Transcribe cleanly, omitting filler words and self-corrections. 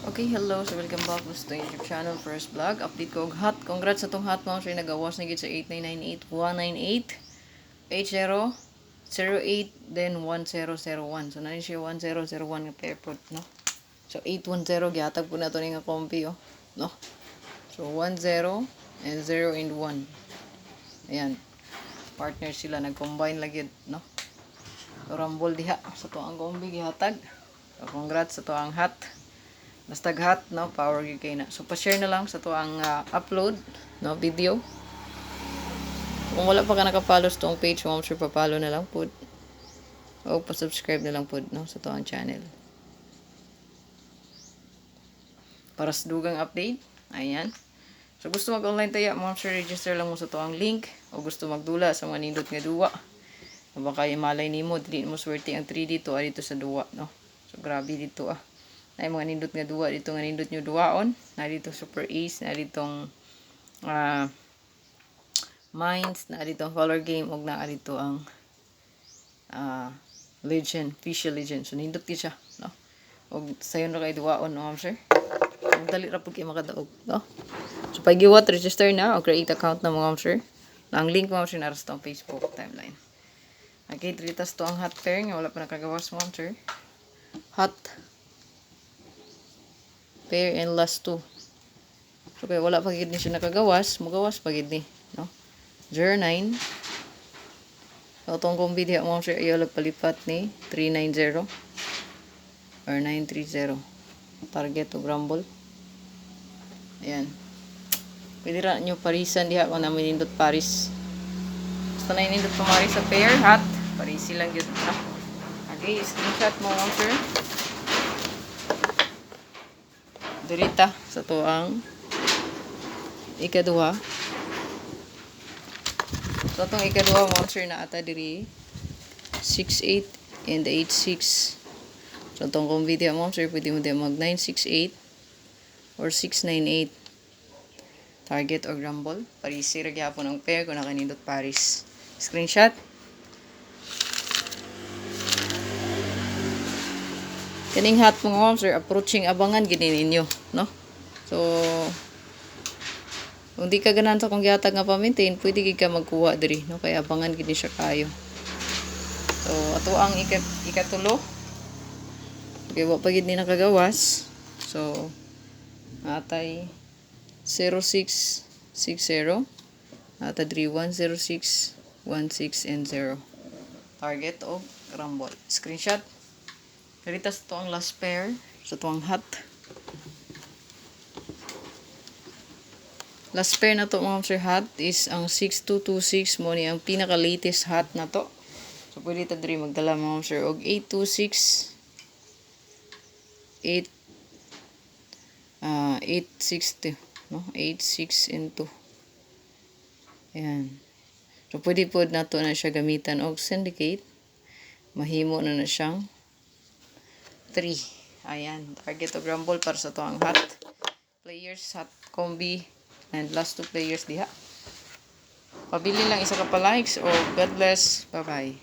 Okay, hello. So, welcome back to the YouTube channel. First vlog. Update ko og hot. Congrats sa tong hot mo. So, nagawas na gid sa 8998-198-8008 then 1001. So, nani siya 1001 nga pairport, no? So, 810 gihatag po na to ni nga kompi, oh. No? So, 10 and 0 and 1. Ayan. Partner sila. Nag-combine lagi, no? So, rumble diha. So, to ang kombi gihatag. So, congrats sa to ang hot. Basta hot, no? Power gyud kay na. So pa-share na lang sa to ang upload, no, video. Kung wala pa ka naka-follow sa tong page, mo sure pa-follow na lang pud. O pa-subscribe na lang pud, no, sa to ang channel. Para sa dugang update, ayan. So gusto mag-online taya, mo sure register lang mo sa to ang link o gusto magdula sa mga nindot nga duwa. Baka malay nimo dili mo swerte ang 3 dito dito sa duwa, no. So grabe dito ay mga nindot nga duwa dito nga nindot nyo duwaon na dito super ace na ditong mines na dito color game og na dito ang legend official legend so nindot ki siya, no, og sayon ra kay duwaon, no, sir, og dali ra pud kay makadaog, no. So pagiwat register na o create account na mo, sir, na ang link mo sir na sa Facebook timeline. Okay, tritas to ang hot pair nga wala pa nakagawas mo, sir. Hot pair and last 2. So kaya wala pa gid ni siya nakagawas, magawas pa gid ni, no. 09. So tong kombi diha mo siya iyo palipat ni 390 or 930. Target to rumble. Ayan. Pwede ra nyo parisan diha kung naman nindot Paris. Basta na nindot pamari sa pair hot, parisi lang gyud, no. Okay, screenshot mo, sir. Dirita sa to ang ikaduha. So itong ikaduha monster na ata diri 68 and 86. So itong kombi diha monster pwede mo diha mag 968 or 698. Target or rumble. Parisi ra gyapon ang pair kung nakanindot Paris. Screenshot. Kaning hot mga monster approaching abangan gid ninyo, no. So kung di ka ganahan sa kung gihatag nga pa-maintain, pwede gid ka magkuha diri, no, kay abangan gid siya kayo. So ato ang ikatulo. Okay, wa pa gid ni nakagawas. So atay 0660 ata 3106 16 and 0. Target of rumble. Screenshot. Karitas to ang last pair sa to ang hot. Last pair na to mga sir hot is ang 6226 mo ni ang pinaka latest hot na to. So pwede ta diri magdala mga sir og 826 860, no, 86 into. Ayan. So pwede pod nato na siya gamitan og syndicate. Mahimo na siyang 3. Ayan, target of rumble para sa to ang hot players, hot combi, and last 2 players diha. Pabili lang isa ka pa likes o God bless. Bye bye.